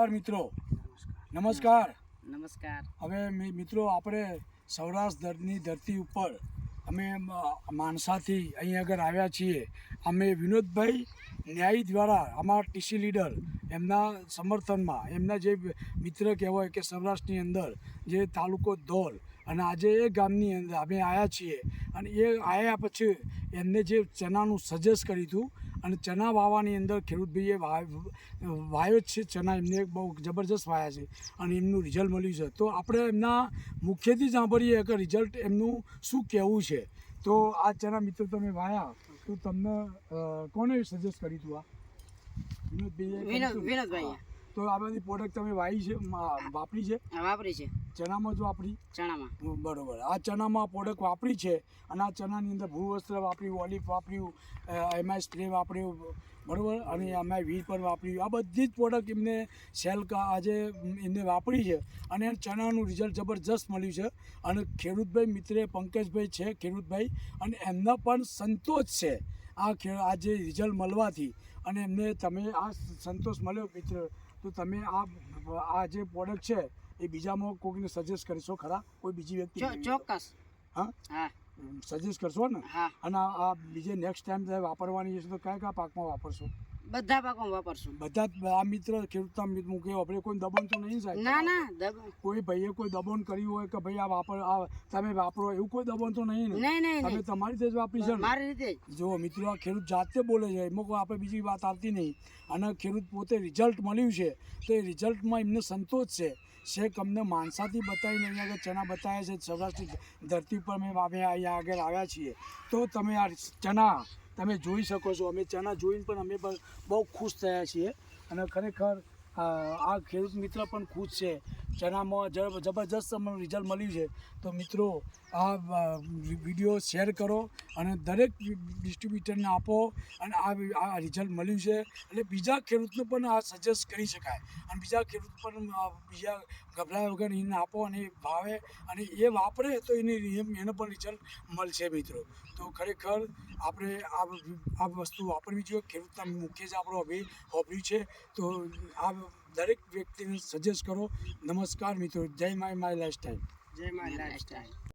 મિત્રો નમસ્કાર. નમસ્કાર. હવે મિત્રો આપણે સૌરાષ્ટ્રની ધરતી ઉપર અમે માણસાથી અહીં આગળ આવ્યા છીએ. અમે વિનોદભાઈ ન્યાયી દ્વારા અમારા ટીસી લીડર એમના સમર્થનમાં એમના જે મિત્ર કહેવાય કે સૌરાષ્ટ્રની અંદર જે તાલુકો ધોલ અને આજે એ ગામની અંદર અમે આવ્યા છીએ. અને એ આવ્યા પછી એમને જે ચનાનું સજેસ્ટ કર્યું હતું અને ચના વાવવાની અંદર ખેડૂતભાઈએ વાવ્યો જ છે. ચના એમને બહુ જબરજસ્ત વાવ્યા છે અને એમનું રિઝલ્ટ મળ્યું છે. તો આપણે એમના મુખ્યથી સાંભળીએ કે રિઝલ્ટ એમનું શું કહેવું છે. તો આ ચના મિત્રો તમે વાવ્યા તો તમને કોને સજેસ્ટ કર્યું હતું? આ વિનોદભાઈ. તો આ બધી પ્રોડક્ટ તમે વાવી છે, વાપરી છે? વાપરી છે. ચનામાં જ વાપરી? ચણામાં. બરોબર. આ ચનામાં પ્રોડક્ટ વાપરી છે અને આ ચનાની અંદર ભૂવસ્ત્ર વાપર્યું, ઓલિફ વાપર્યું, એમાં સ્પ્રે વાપર્યું, બરાબર, અને એમાં વી પર વાપર્યું. આ બધી જ પ્રોડક્ટ એમને આજે એમને વાપરી છે અને ચણાનું રિઝલ્ટ જબરજસ્ત મળ્યું છે. અને ખેડૂતભાઈ મિત્રે પંકજભાઈ છે ખેડૂતભાઈ, અને એમના પણ સંતોષ છે આ જે રિઝલ્ટ મળવાથી. અને એમને તમે આ સંતોષ મળ્યો મિત્ર, તો તમે આ જે પ્રોડક્ટ છે એ બીજામાં કોઈને સજેસ્ટ કરશો ખરા? કોઈ બીજી વ્યક્તિ? ચોક્કસ. હા, સજેસ્ટ કરશો ને? હા. અને આ બીજે નેક્સ્ટ ટાઈમ વાપરવાની છે તો કયા પાકમાં વાપરશો? બધા પાકમાં વાપરશું. બધા આ મિત્ર ખેડૂતના મૂકે આપણે કોઈ દબાણ તો નહીં સાહેબ? ના, કોઈ ભાઈએ કોઈ દબાણ કર્યું હોય કે ભાઈ આ તમે વાપરો, એવું કોઈ દબાણ તો નહીં ને? નહીં. તમે તમારી રીતે જ વાપરી છે? મારી રીતે. જો મિત્રો, આ ખેડૂત જાતે બોલે છે, એમાં કોઈ આપણે બીજી વાત આવતી નહીં. અને ખેડૂત પોતે રિઝલ્ટ મળ્યું છે તો એ રિઝલ્ટમાં એમને સંતોષ છે. શેક અમને માણસાથી બતાવીને અહીંયા આગળ ચણા બતાવ્યા છે. સૌરાષ્ટ્રની ધરતી પર અમે અહીંયા આગળ આવ્યા છીએ. તો તમે આ ચણા તમે જોઈ શકો છો. અમે ચણા જોઈને પણ અમે પણ બહુ ખુશ થયા છીએ. અને ખરેખર આ ખેડૂત મિત્ર પણ ખુશ છે. ચણામાં જબરજસ્ત અમને રિઝલ્ટ મળ્યું છે. તો મિત્રો, આ વિડીયો શેર કરો અને દરેક ડિસ્ટ્રીબ્યુટરને આપો. અને આ રિઝલ્ટ મળ્યું છે એટલે બીજા ખેડૂતને પણ આ સજેસ્ટ કરી શકાય. અને બીજા ખેડૂત પણ બીજા ગભરાયા વગર એને આપો અને ભાવે અને એ વાપરે તો એને પણ રિઝલ્ટ મળશે મિત્રો. તો ખરેખર આપણે આ વસ્તુ વાપરવી જોઈએ. ખેડૂતના મુખ્ય જ આપણો હોબી છે. તો આ દરેક વ્યક્તિને સજેસ્ટ કરો. નમસ્કાર મિત્રો. જય માય લાઈફસ્ટાઈલ. જય માય લાઈફસ્ટાઈલ.